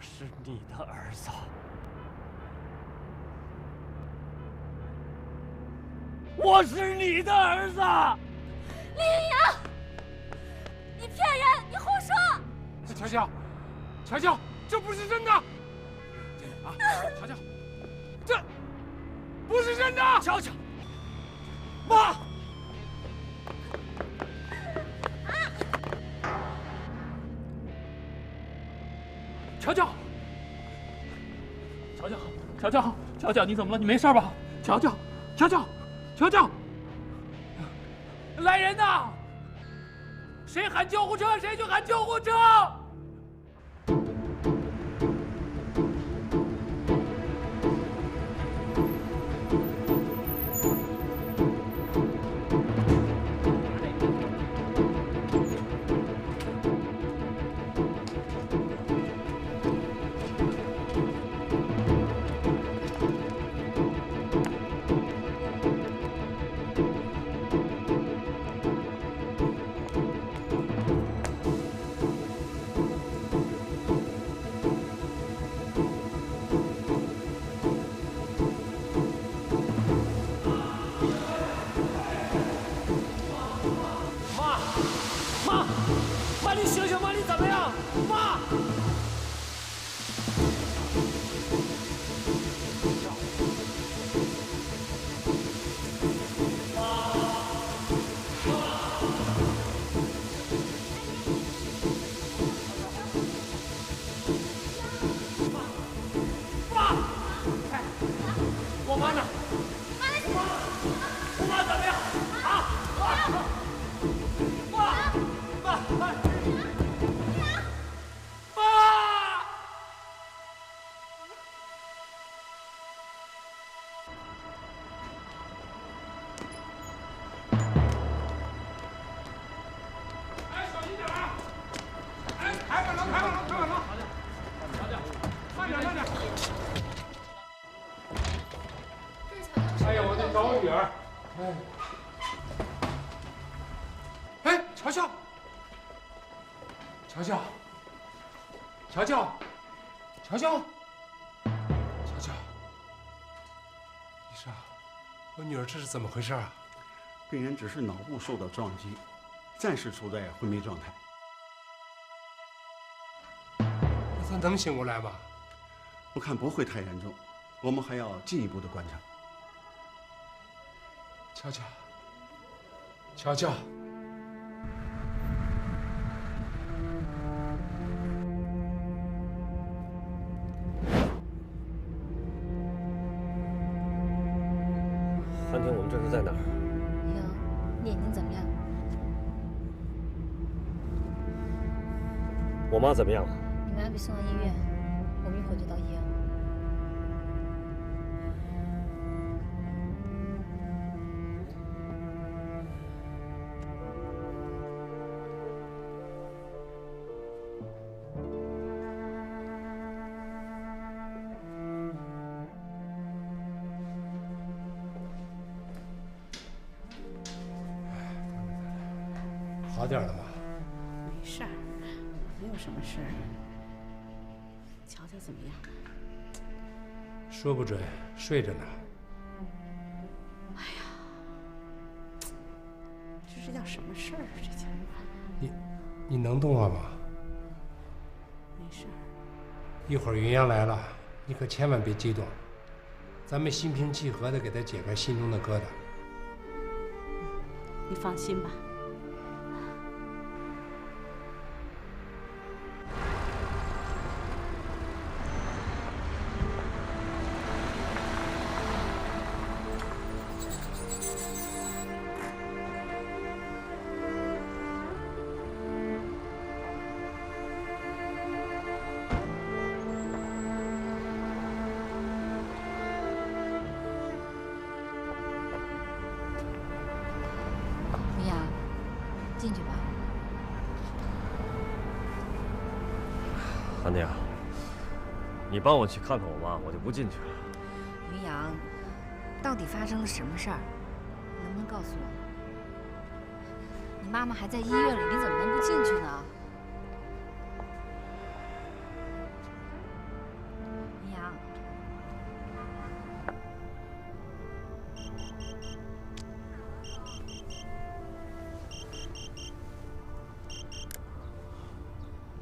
是你的儿子。我是你的儿子。林云阳，你骗人，你胡说！乔乔，乔乔，这不是真的！啊，乔乔，这不是真的！乔乔，妈！乔乔，乔乔，乔乔，乔乔，你怎么了？你没事吧？乔乔，乔乔，乔乔，来人呐！谁喊救护车，谁就喊救护车！妈，你醒醒妈，你怎么样？妈！妈！哎，我妈呢？我妈怎么样？啊！妈！哎呀，我得找我女儿。哎，乔乔，乔乔，乔乔，乔乔，乔乔，医生，我女儿这是怎么回事啊？病人只是脑部受到撞击，暂时处在昏迷状态。那她能醒过来吗？我看不会太严重，我们还要进一步的观察。乔乔，乔乔，韩婷，我们这是在哪儿？阳，你眼睛怎么样？我妈怎么样了？你妈被送到医院，我们一会儿就到医院。好点了吗？没事儿，没有什么事儿。乔乔怎么样？说不准，睡着呢。哎呀，这是叫什么事儿啊？这叫你能动了吗？没事儿。一会儿云阳来了，你可千万别激动，咱们心平气和的给他解开心中的疙瘩。你放心吧。云阳，进去吧。韩婷，你帮我去看看我妈，我就不进去了。云阳，到底发生了什么事儿？能不能告诉我？你妈妈还在医院里，你怎么能不进去呢？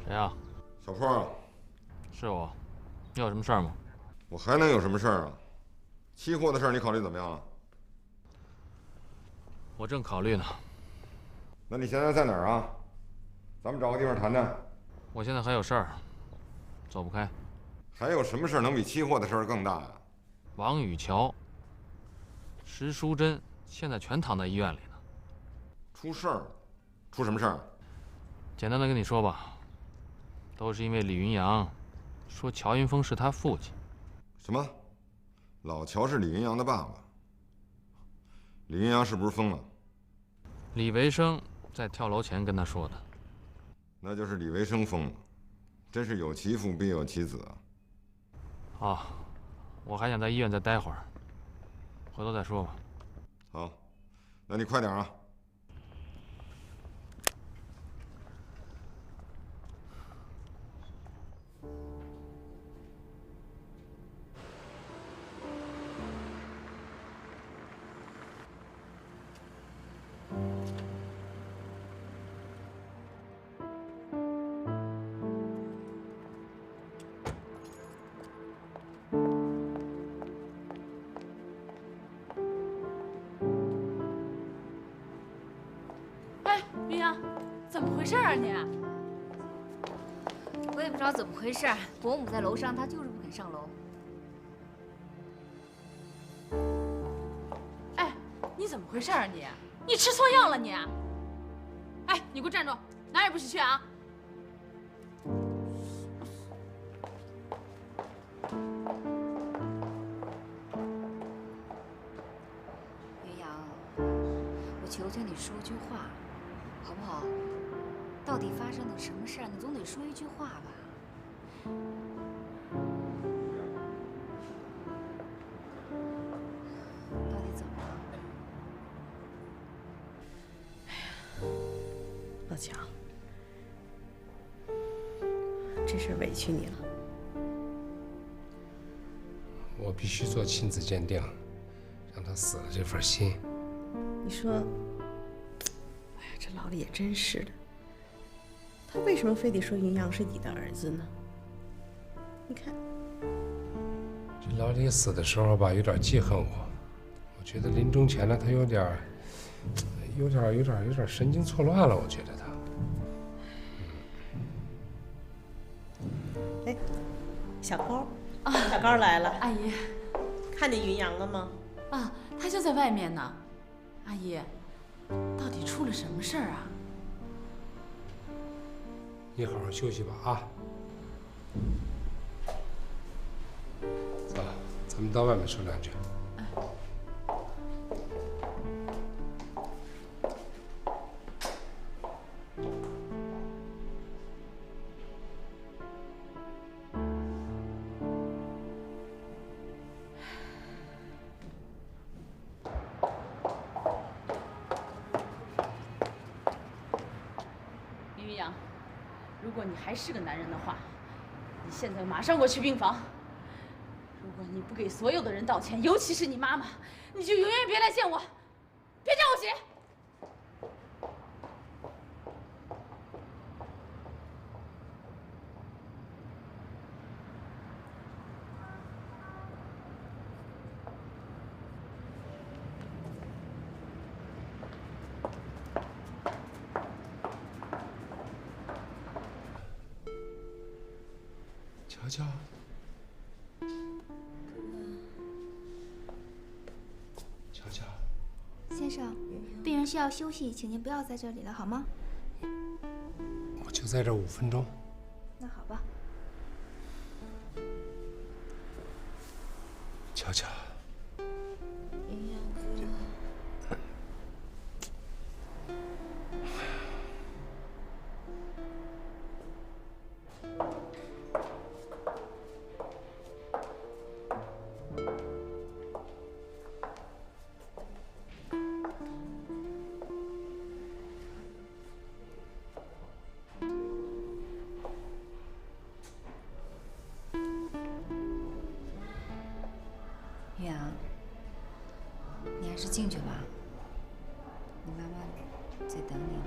谁啊？小坡啊，是我。你有什么事儿吗？我还能有什么事儿啊？期货的事儿你考虑怎么样了？我正考虑呢。那你现在在哪儿啊？咱们找个地方谈谈。我现在还有事儿，走不开。还有什么事儿能比期货的事儿更大呀？王雨桥、石淑珍现在全躺在医院里呢。出事儿了？出什么事儿？简单的跟你说吧，都是因为李云阳说乔云峰是他父亲。什么？老乔是李云阳的爸爸？李云阳是不是疯了？李维生在跳楼前跟他说的。那就是李维生疯了，真是有其父必有其子啊！啊，我还想在医院再待会儿，回头再说吧。好，那你快点啊！云阳，怎么回事啊你？我也不知道怎么回事，伯母在楼上，她就是不肯上楼。哎，你怎么回事啊你？你吃错药了你？哎，你给我站住，哪儿也不许去啊！云阳，我求求你说句话，好不好？到底发生了什么事儿？你总得说一句话吧。到底怎么了？老乔，这事委屈你了。我必须做亲子鉴定，让他死了这份心。你说，哎呀，这老李也真是的，他为什么非得说云阳是你的儿子呢？你看，这老李死的时候吧，有点记恨我。我觉得临终前呢，他有点神经错乱了。我觉得他。哎，小高，小高来了。阿姨，看见云阳了吗？啊，他就在外面呢。阿姨，到底出了什么事儿啊？你好好休息吧啊。走，咱们到外面说两句。云阳，如果你还是个男人的话，你现在马上给我去病房。如果你不给所有的人道歉，尤其是你妈妈，你就永远别来见我，别叫我姐。乔乔，乔乔，先生，病人需要休息，请您不要在这里了，好吗？我就在这5分钟。那好吧。乔乔，云阳哥，云阳，你还是进去吧，你妈妈在等你呢。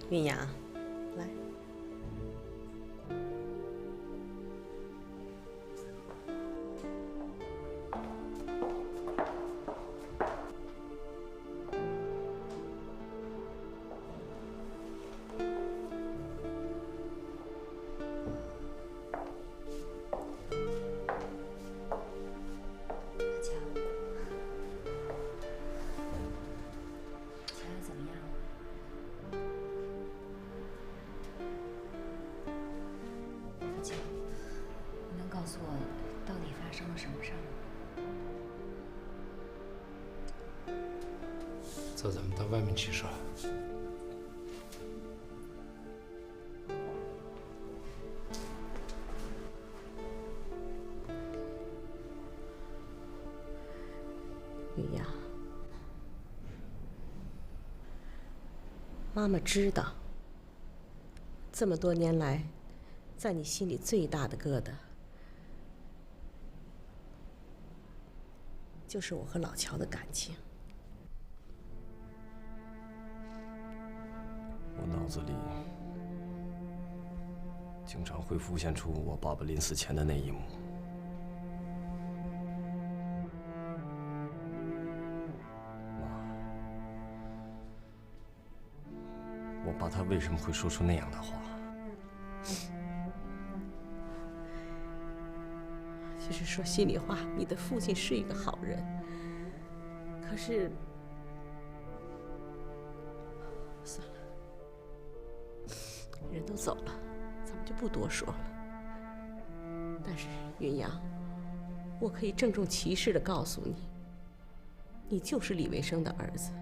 云阳，来。告诉我，到底发生了什么事儿？走，咱们到外面去说。云阳，妈妈知道，这么多年来，在你心里最大的疙瘩，就是我和老乔的感情。我脑子里经常会浮现出我爸爸临死前的那一幕。我爸他为什么会说出那样的话？其实说心里话，你的父亲是一个好人，可是，算了，人都走了，咱们就不多说了。但是云阳，我可以郑重其事地告诉你，你就是李维生的儿子，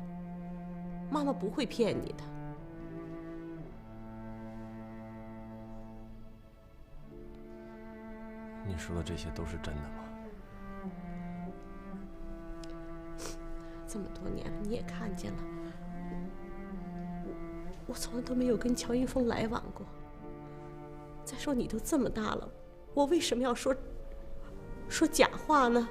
妈妈不会骗你的。你说的这些都是真的吗？这么多年了，你也看见了，我从来都没有跟乔云峰来往过。再说你都这么大了，我为什么要说假话呢？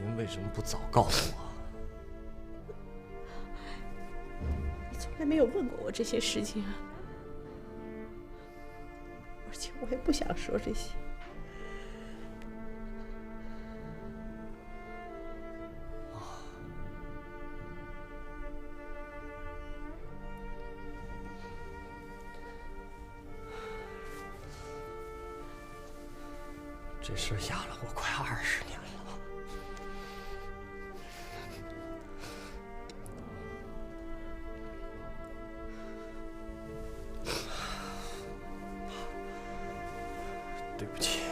您为什么不早告诉我？你从来没有问过我这些事情啊，而且我也不想说这些。这事压了我快20年了。对不起。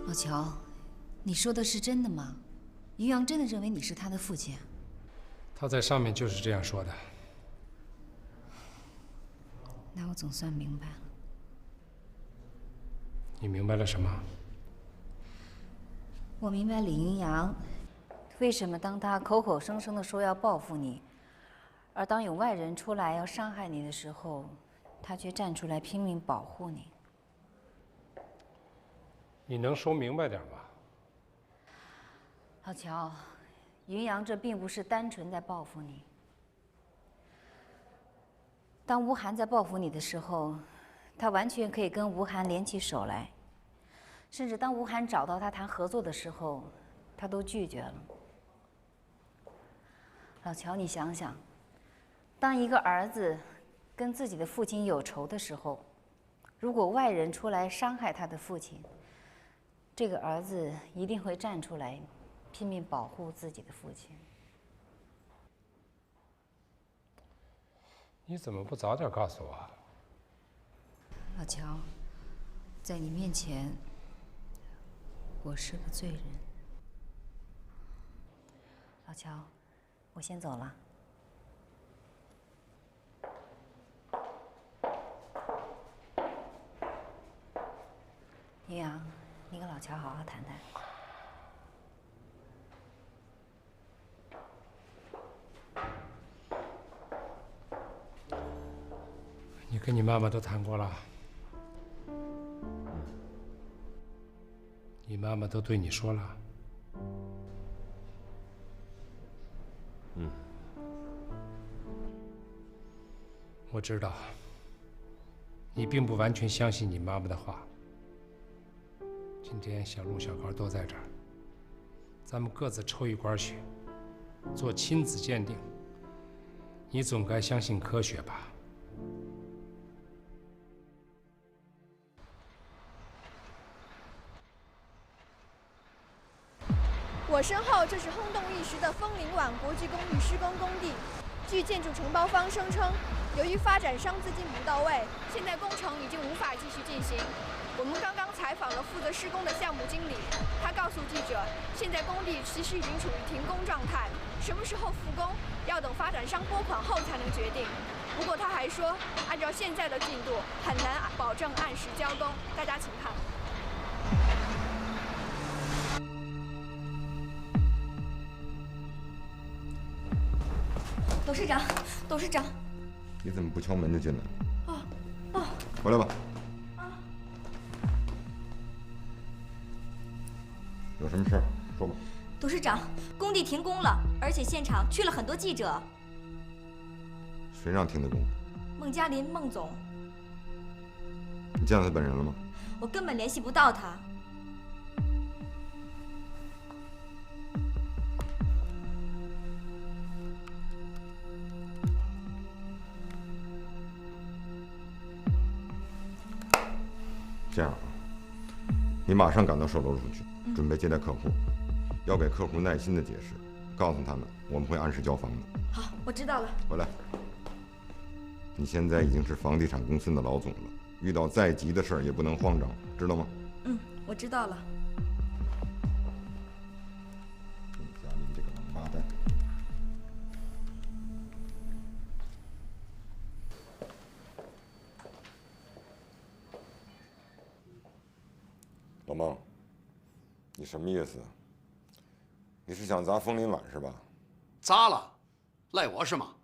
老乔，你说的是真的吗？于洋真的认为你是他的父亲？他在上面就是这样说的。那我总算明白了。你明白了什么？我明白李云阳为什么当他口口声声地说要报复你，而当有外人出来要伤害你的时候，他却站出来拼命保护你。你能说明白点吗？老乔，云阳这并不是单纯在报复你。当吴晗在报复你的时候，他完全可以跟吴晗联起手来。甚至当吴晗找到他谈合作的时候，他都拒绝了。老乔，你想想，当一个儿子跟自己的父亲有仇的时候，如果外人出来伤害他的父亲，这个儿子一定会站出来，拼命保护自己的父亲。你怎么不早点告诉我？老乔，在你面前，我是个罪人。老乔，我先走了。云阳。老乔好好谈谈。你跟你妈妈都谈过了？你妈妈都对你说了？我知道，你并不完全相信你妈妈的话。今天小陆、小高都在这儿，咱们各自抽一管血，做亲子鉴定。你总该相信科学吧？我身后，这是轰动一时的枫林晚国际公寓施工工地。据建筑承包方声称，由于发展商资金不到位，现在工程已经无法继续进行。我们刚刚采访了负责施工的项目经理，他告诉记者，现在工地其实已经处于停工状态，什么时候复工，要等发展商拨款后才能决定。不过他还说，按照现在的进度，很难保证按时交工。大家请看。董事长，董事长，你怎么不敲门就进来了？哦，回来吧。有什么事儿说吧。董事长，工地停工了，而且现场去了很多记者。谁让停的工？孟嘉林，孟总。你见到他本人了吗？我根本联系不到他。这样啊，你马上赶到售楼处去，准备接待客户，要给客户耐心的解释，告诉他们我们会按时交房的。好，我知道了。回来。你现在已经是房地产公司的老总了，遇到再急的事儿也不能慌张，知道吗？我知道了。家里这个王八蛋。老孟，你什么意思？你是想砸枫林晚是吧？砸了，赖我是吗？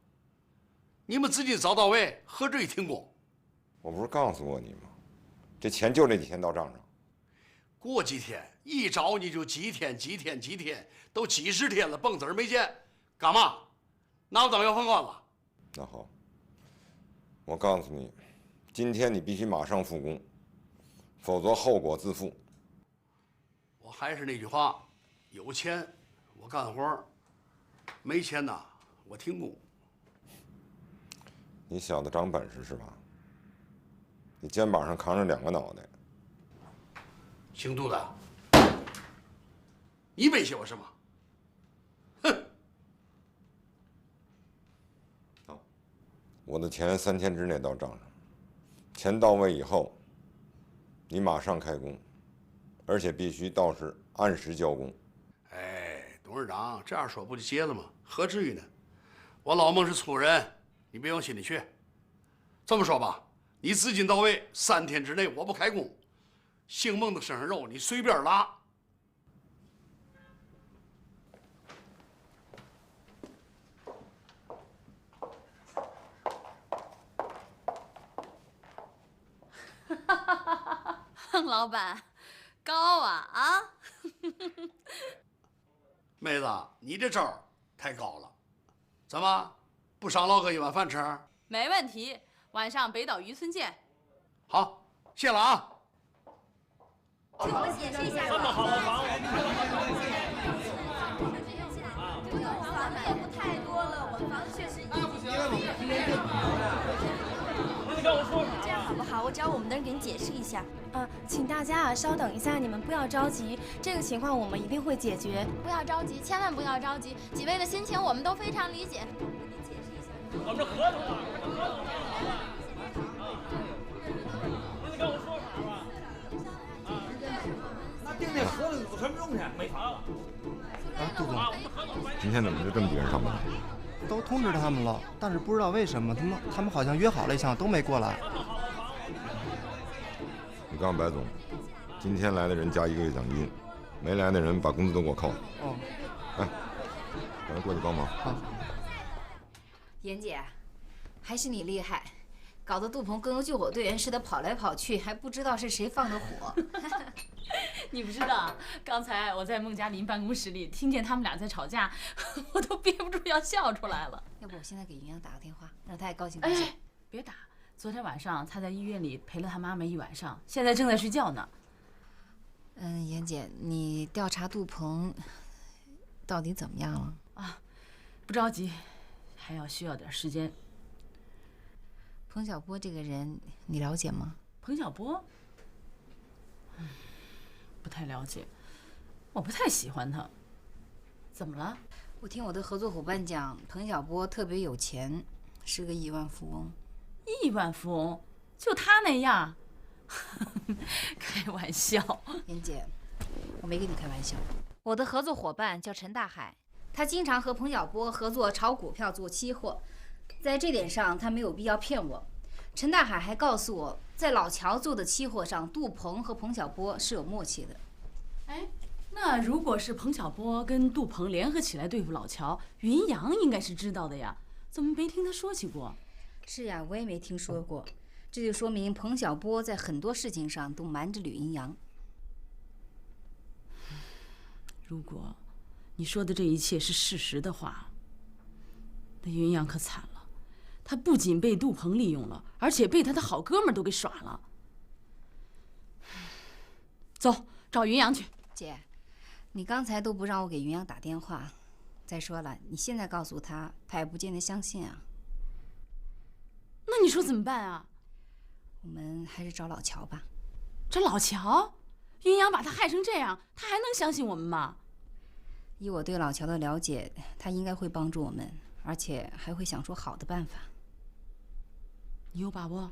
你们资金早到位，何至于停工？我不是告诉过你吗？这钱就这几天到账上。过几天一找你就几天，都几十天了，蹦子儿没见，干嘛？拿我当要饭罐子？那好，我告诉你，今天你必须马上复工，否则后果自负。我还是那句话，有钱我干活，没钱呐我停工。你小子长本事是吧？你肩膀上扛着2个脑袋。姓杜的，你威胁我什么？哼！好，我的钱3天之内到账上，钱到位以后，你马上开工，而且必须到时按时交工。哎，董事长这样说不就结了吗？何至于呢？我老孟是粗人，你别往心里去。这么说吧，你资金到位，3天之内我不开工，姓孟的身上肉你随便拉。孟老板，高啊啊！妹子，你这招儿太高了，怎么不赏老哥一碗饭吃？没问题，晚上北岛渔村见。好，谢了啊。听我解释一下。这么好的房，房子也不太多了，我们房子确实。这样好不好？我找我们的人给你解释一下。请大家稍等一下，你们不要着急，这个情况我们一定会解决。不要着急，千万不要着急，几位的心情我们都非常理解。我们这合同啊，这合同签好了。你得跟我说法吧。那订那合同有什么用去？没房了。杜总，今天怎么就这么几个人上班？都通知他们了，但是不知道为什么他们好像约好了一项都没过来。你告诉白总，今天来的人加1个月奖金，没来的人把工资都给我扣了。哦。哎，赶快过去帮忙。好。妍姐，还是你厉害，搞得杜鹏跟个救火队员似的跑来跑去，还不知道是谁放的火。你不知道，刚才我在孟佳林办公室里听见他们俩在吵架，我都憋不住要笑出来了。要不我现在给云阳打个电话，让他也高兴高兴。哎，别打！昨天晚上他在医院里陪了他妈妈1晚上，现在正在睡觉呢。妍姐，你调查杜鹏到底怎么样了？啊，不着急，还需要点时间。彭小波这个人你了解吗？彭小波？不太了解，我不太喜欢他。怎么了？我听我的合作伙伴讲，彭小波特别有钱，是个亿万富翁。亿万富翁？就他那样？开玩笑。妍姐，我没跟你开玩笑。我的合作伙伴叫陈大海，他经常和彭小波合作炒股票做期货，在这点上他没有必要骗我。陈大海还告诉我，在老乔做的期货上，杜鹏和彭小波是有默契的。哎，那如果是彭小波跟杜鹏联合起来对付老乔，云阳应该是知道的呀，怎么没听他说起过？是呀，我也没听说过。这就说明彭小波在很多事情上都瞒着吕云阳。如果你说的这一切是事实的话，那云阳可惨了。他不仅被杜鹏利用了，而且被他的好哥们都给耍了。走，找云阳去。姐，你刚才都不让我给云阳打电话，再说了，你现在告诉他，他也不见得相信啊。那你说怎么办啊？我们还是找老乔吧。找老乔？云阳把他害成这样，他还能相信我们吗？以我对老乔的了解，他应该会帮助我们，而且还会想出好的办法。你有把握？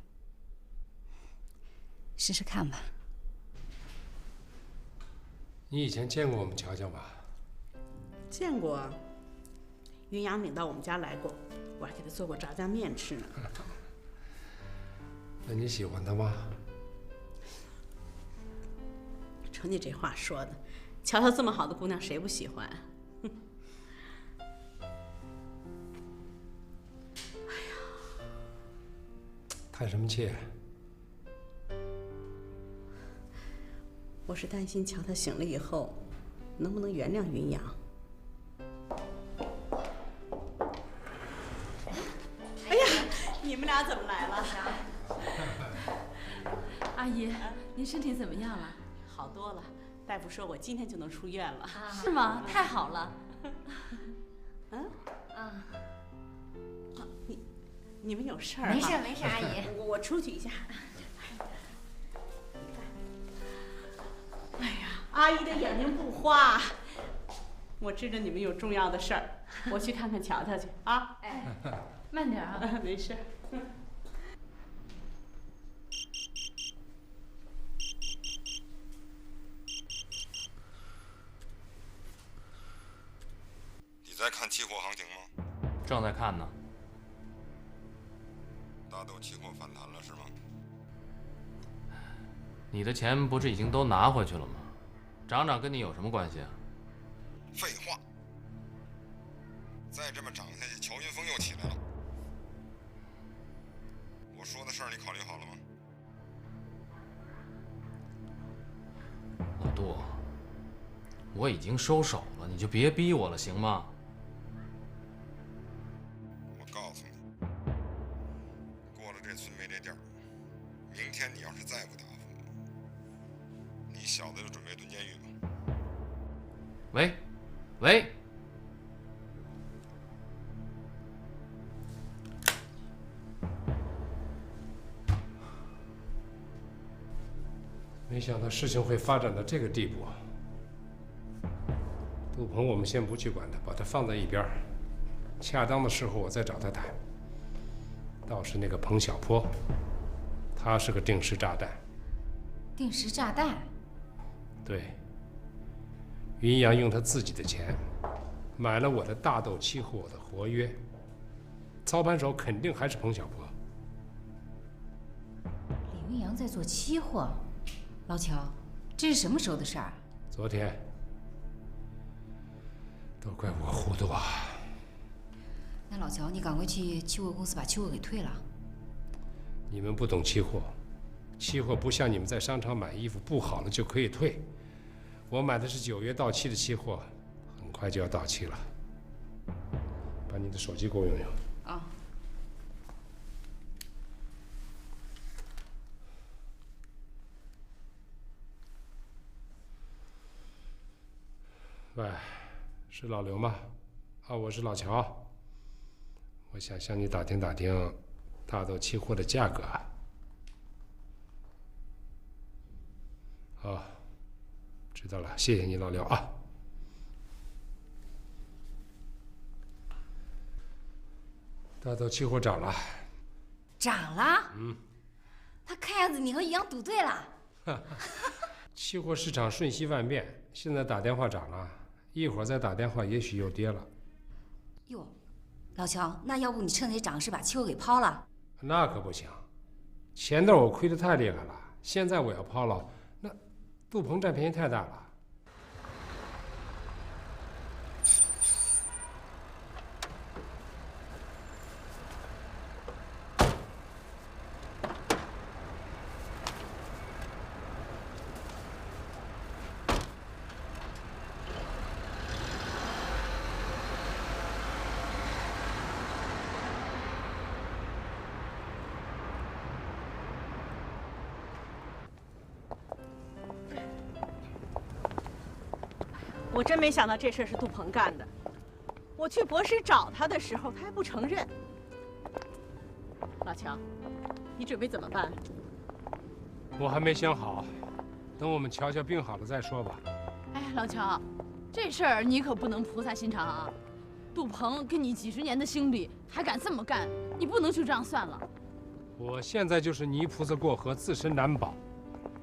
试试看吧。你以前见过我们乔乔吧？见过，云阳领到我们家来过，我还给他做过炸酱面吃呢。那你喜欢他吗？瞅你这话说的，乔乔这么好的姑娘，谁不喜欢？叹什么气？我是担心乔他醒了以后，能不能原谅云阳？哎呀，你们俩怎么来了？阿姨，您身体怎么样了？好多了，大夫说我今天就能出院了。是吗？太好了。嗯？啊。你们有事儿？没事没事，阿姨。我出去一下。哎呀，阿姨的眼睛不花，我知道你们有重要的事儿，我去看看乔乔去啊。哎，慢点啊。没事。你在看期货行情吗？正在看呢。大豆期货反弹了是吗？你的钱不是已经都拿回去了吗？涨涨跟你有什么关系啊？废话！再这么涨下去，乔云峰又起来了。我说的事儿你考虑好了吗？老杜，我已经收手了，你就别逼我了，行吗？我告诉你，过了这村没这店儿。明天你要是再不答复我，你小子就准备蹲监狱吧。喂，喂。没想到事情会发展到这个地步。杜鹏，我们先不去管他，把他放在一边儿。恰当的时候我再找他谈。倒是那个彭小波，他是个定时炸弹。定时炸弹？对。云阳用他自己的钱买了我的大豆期货的活约，操盘手肯定还是彭小波。李云阳在做期货。老乔，这是什么时候的事儿？昨天。都怪我糊涂啊！那老乔，你赶快去期货公司把期货给退了。你们不懂期货，期货不像你们在商场买衣服，不好了就可以退。我买的是9月到期的期货，很快就要到期了。把你的手机给我用用。啊。喂。是老刘吗？啊，我是老乔。我想向你打听打听大豆期货的价格。好，知道了，谢谢你，老刘啊。大豆期货涨了。涨了？他看样子你和于洋赌对了。期货市场瞬息万变，现在打电话涨了。一会儿再打电话，也许又跌了。哟，老乔，那要不你趁这涨势把期货给抛了？那可不行，前段我亏得太厉害了，现在我要抛了，那杜鹏占便宜太大了。我真没想到这事是杜鹏干的。我去博士找他的时候，他还不承认。老乔，你准备怎么办？我还没想好，等我们乔乔病好了再说吧。哎，老乔，这事儿你可不能菩萨心肠啊！杜鹏跟你几十年的兄弟，还敢这么干，你不能就这样算了。我现在就是泥菩萨过河，自身难保，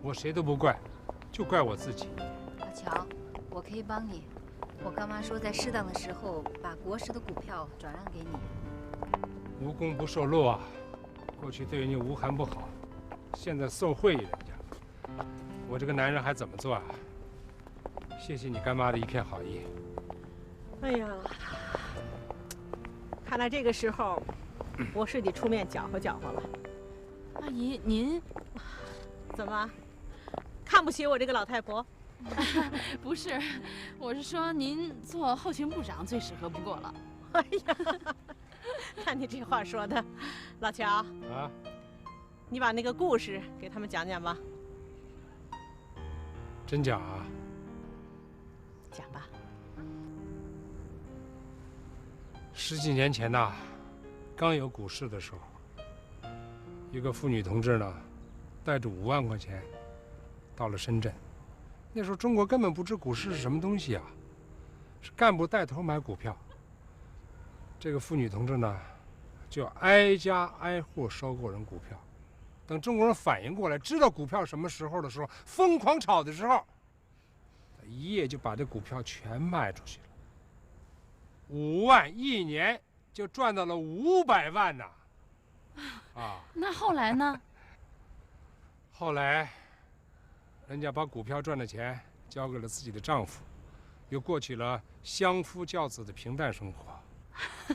我谁都不怪，就怪我自己。老乔。我可以帮你，我干妈说在适当的时候把国石的股票转让给你。无功不受禄啊！过去对人家吴涵不好，现在受贿人家，我这个男人还怎么做啊？谢谢你干妈的一片好意。哎呀，看来这个时候我是得出面搅和搅和了。阿姨，您怎么看不起我这个老太婆？不是，我是说您做后勤部长最适合不过了。哎呀，看你这话说的，老乔啊，你把那个故事给他们讲讲吧。真讲啊？讲吧。10几年前呐，刚有股市的时候，一个妇女同志呢，带着5万块钱到了深圳。那时候中国根本不知股市是什么东西啊，是干部带头买股票。这个妇女同志呢，就挨家挨户收购人股票。等中国人反应过来，知道股票什么时候的时候，疯狂炒的时候，他一夜就把这股票全卖出去了。5万1年就赚到了500万呐！啊，那后来呢？后来。人家把股票赚的钱交给了自己的丈夫，又过起了相夫教子的平淡生活。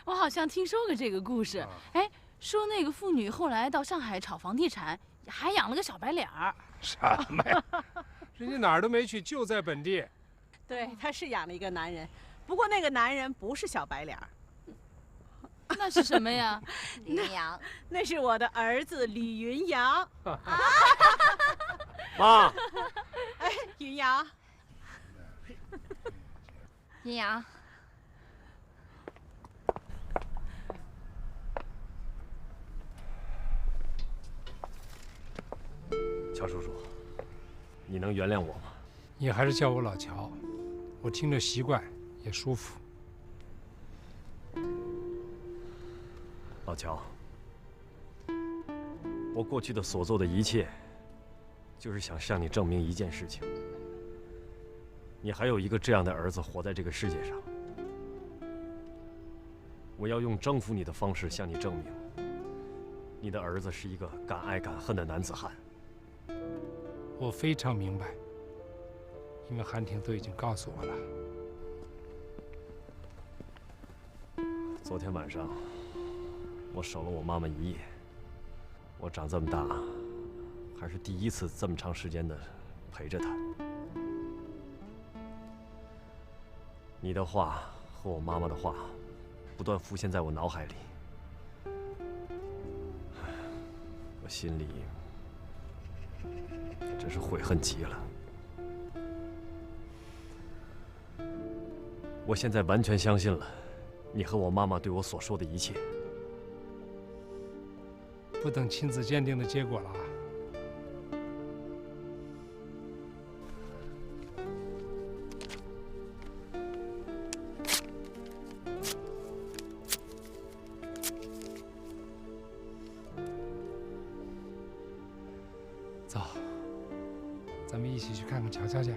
我好像听说过这个故事。哎，说那个妇女后来到上海炒房地产，还养了个小白脸儿。什么呀？人家哪儿都没去，就在本地。对，她是养了一个男人，不过那个男人不是小白脸儿。那是什么呀？李云阳，那是我的儿子李云阳。妈，哎，云阳，云阳，乔叔叔，你能原谅我吗？你还是叫我老乔，我听着习惯也舒服。老乔，我过去的所做的一切，就是想向你证明一件事情：你还有一个这样的儿子活在这个世界上。我要用征服你的方式向你证明，你的儿子是一个敢爱敢恨的男子汉。我非常明白。因为韩婷都已经告诉我了。昨天晚上，我守了我妈妈一夜。我长这么大，还是第一次这么长时间的陪着她。你的话和我妈妈的话，不断浮现在我脑海里。我心里真是悔恨极了。我现在完全相信了你和我妈妈对我所说的一切。不等亲子鉴定的结果了啊！走，咱们一起去看看乔乔家。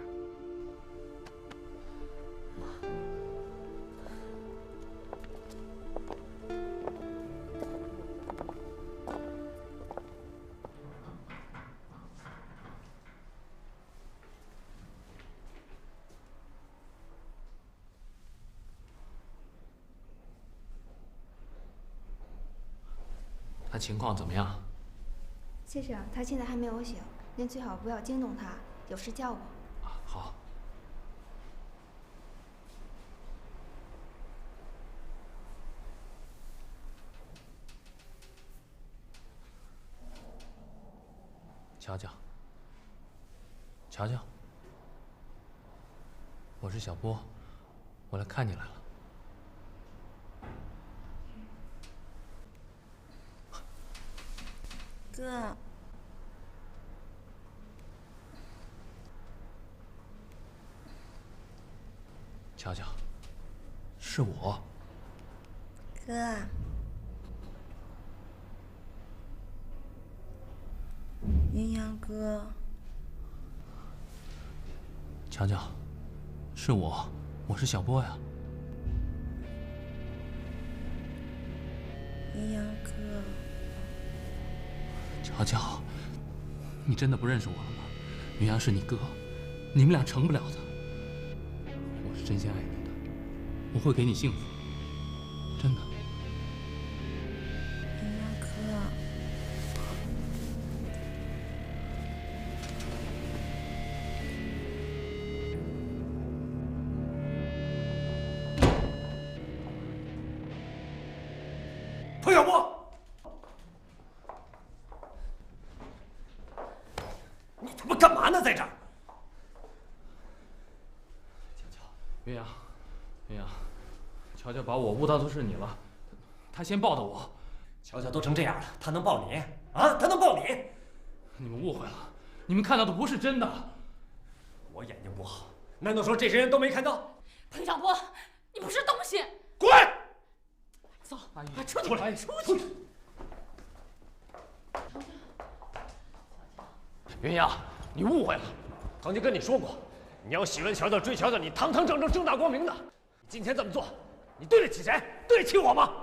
他情况怎么样？先生，他现在还没有醒，您最好不要惊动他，有事叫我。好。乔乔，乔乔，我是小波，我来看你来了。哥，乔乔，是我。哥，云阳哥，乔乔，是我，我是小波呀。云阳哥。乔乔，你真的不认识我了吗？云阳是你哥，你们俩成不了的。我是真心爱你的，我会给你幸福，真的。云阳哥，彭小波。干嘛呢，在这儿？云阳，云阳，乔乔把我误当作是你了，他先抱的我。乔乔都成这样了，他能抱你啊？他能抱你？你们误会了，你们看到的不是真的。我眼睛不好，难道说这些人都没看到？彭小波，你不是东西！滚！走，出去！来！出去！云阳。你误会了，曾经跟你说过，你要喜欢乔乔、追乔乔，你堂堂正正、正大光明的。你今天这么做，你对得起谁？对得起我吗？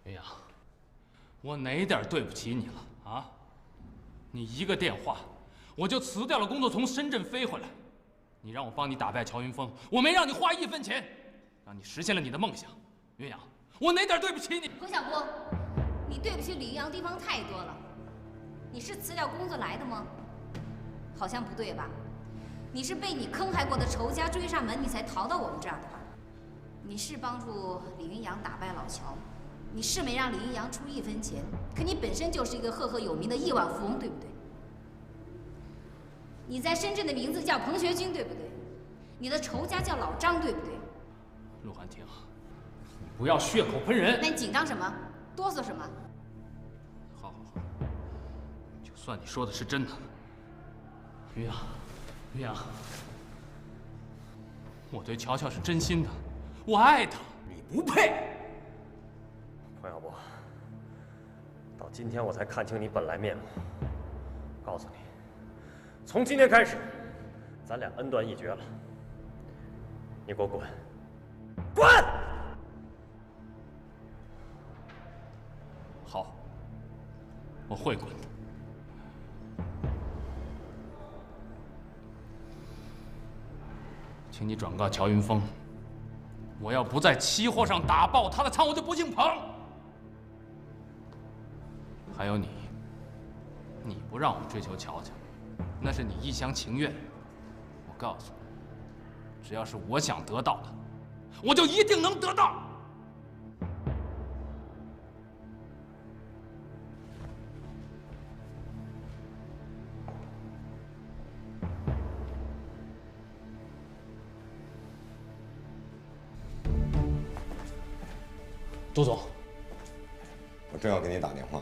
云阳，我哪点对不起你了啊？你一个电话，我就辞掉了工作，从深圳飞回来。你让我帮你打败乔云峰，我没让你花1分钱，让你实现了你的梦想。云阳。我哪点对不起你？彭小波，你对不起李云阳地方太多了。你是辞掉工作来的吗？好像不对吧？你是被你坑害过的仇家追上门，你才逃到我们这儿的吧？你是帮助李云阳打败老乔，你是没让李云阳出1分钱，可你本身就是一个赫赫有名的亿万富翁，对不对？你在深圳的名字叫彭学军，对不对？你的仇家叫老张，对不对？陆寒婷。不要血口喷人！那你紧张什么？哆嗦什么？好，就算你说的是真的，云阳，云阳，我对乔乔是真心的，我爱她。你不配！彭小波，到今天我才看清你本来面目。告诉你，从今天开始，咱俩恩断义绝了。你给我滚！滚！好，会滚的。请你转告乔云峰，我要不在期货上打爆他的仓，我就不姓彭。还有你，你不让我追求乔乔，那是你一厢情愿。我告诉你，只要是我想得到的，我就一定能得到。杜总，我正要给你打电话。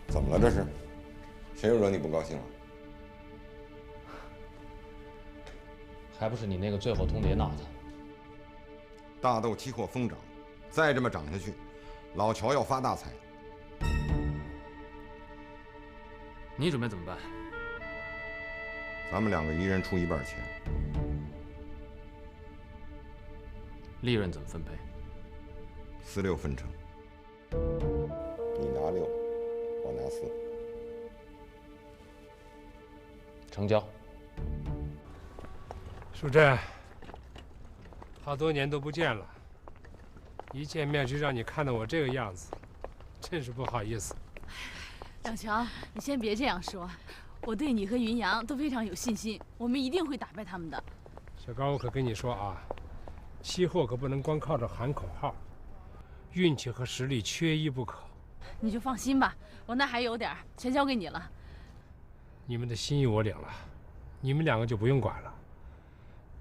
怎么了？这是？谁又惹你不高兴了？还不是你那个最后通牒闹的。大豆期货疯涨，再这么涨下去，老乔要发大财。你准备怎么办？咱们2个一人出1半钱。利润怎么分配？4-6分成。你拿6，我拿4。成交。淑珍，好多年都不见了，一见面就让你看到我这个样子，真是不好意思。小乔，你先别这样说，我对你和云阳都非常有信心，我们一定会打败他们的。小高，我可跟你说啊，期货可不能光靠着喊口号，运气和实力缺一不可。你就放心吧，我那还有点，全交给你了。你们的心意我领了，你们2个就不用管了。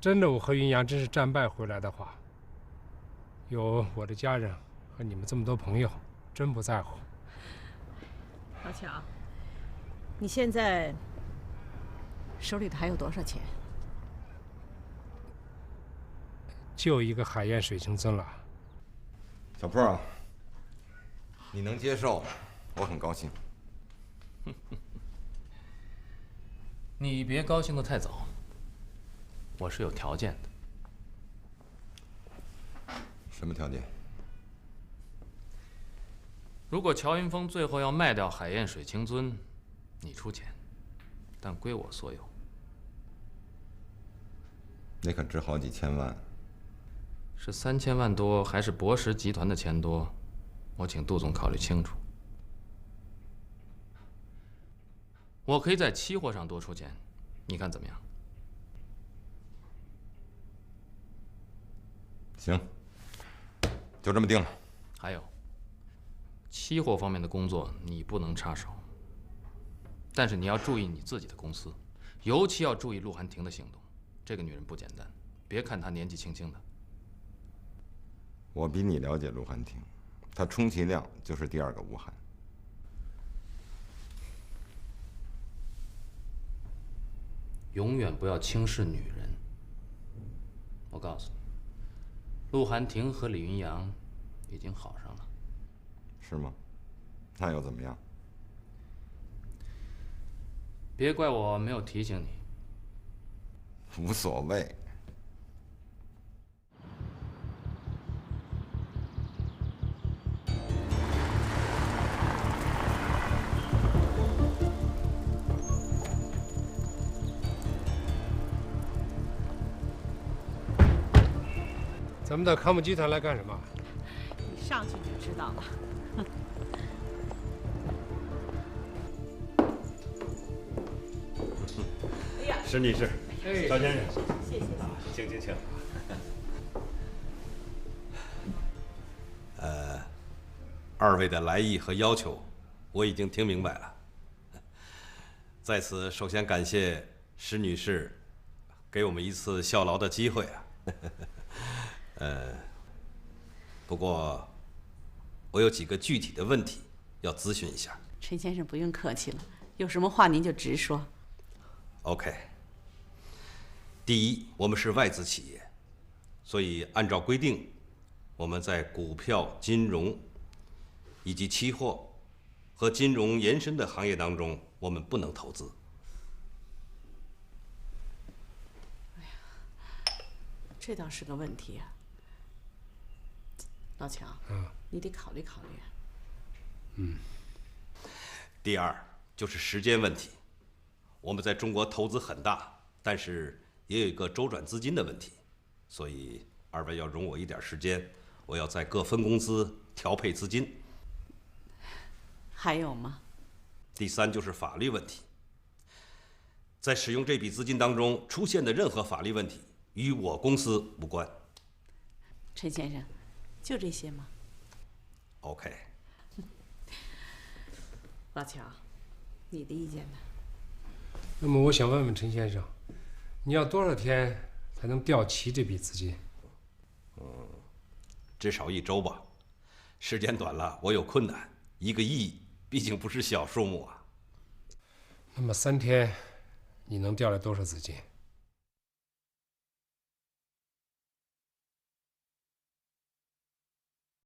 真的，我和云阳真是战败回来的话，有我的家人和你们这么多朋友，真不在乎。老乔，你现在手里头还有多少钱？就一个海燕水晶樽了。小坡啊，你能接受，我很高兴。你别高兴得太早，我是有条件的。什么条件？如果乔云峰最后要卖掉海燕水晶樽，你出钱，但归我所有。那可值好几千万。是3000万多，还是博石集团的钱多？我请杜总考虑清楚。我可以在期货上多出钱，你看怎么样？行，就这么定了。还有，期货方面的工作你不能插手，但是你要注意你自己的公司，尤其要注意陆寒婷的行动。这个女人不简单，别看她年纪轻轻的。我比你了解陆寒婷，她充其量就是第2个吴晗。永远不要轻视女人。我告诉你，陆寒婷和李云阳已经好上了。是吗？那又怎么样？别怪我没有提醒你。无所谓。咱们到康姆集团来干什么？你上去就知道了。哎呀，石女士，赵先生，谢谢。请。2位的来意和要求，我已经听明白了。在此，首先感谢石女士给我们一次效劳的机会啊。不过我有几个具体的问题要咨询一下。陈先生不用客气了，有什么话您就直说。OK。第一，我们是外资企业，所以按照规定，我们在股票、金融以及期货和金融延伸的行业当中，我们不能投资。这倒是个问题啊，老乔。你得考虑考虑啊。第二就是时间问题。我们在中国投资很大，但是也有一个周转资金的问题，所以二位要容我一点时间，我要在各分公司调配资金。还有吗？第三就是法律问题，在使用这笔资金当中出现的任何法律问题与我公司无关。陈先生，就这些吗 ？OK。老乔，你的意见呢？那么我想问问陈先生，你要多少天才能调齐这笔资金？至少1周吧。时间短了，我有困难。1个亿毕竟不是小数目啊。那么3天，你能调来多少资金？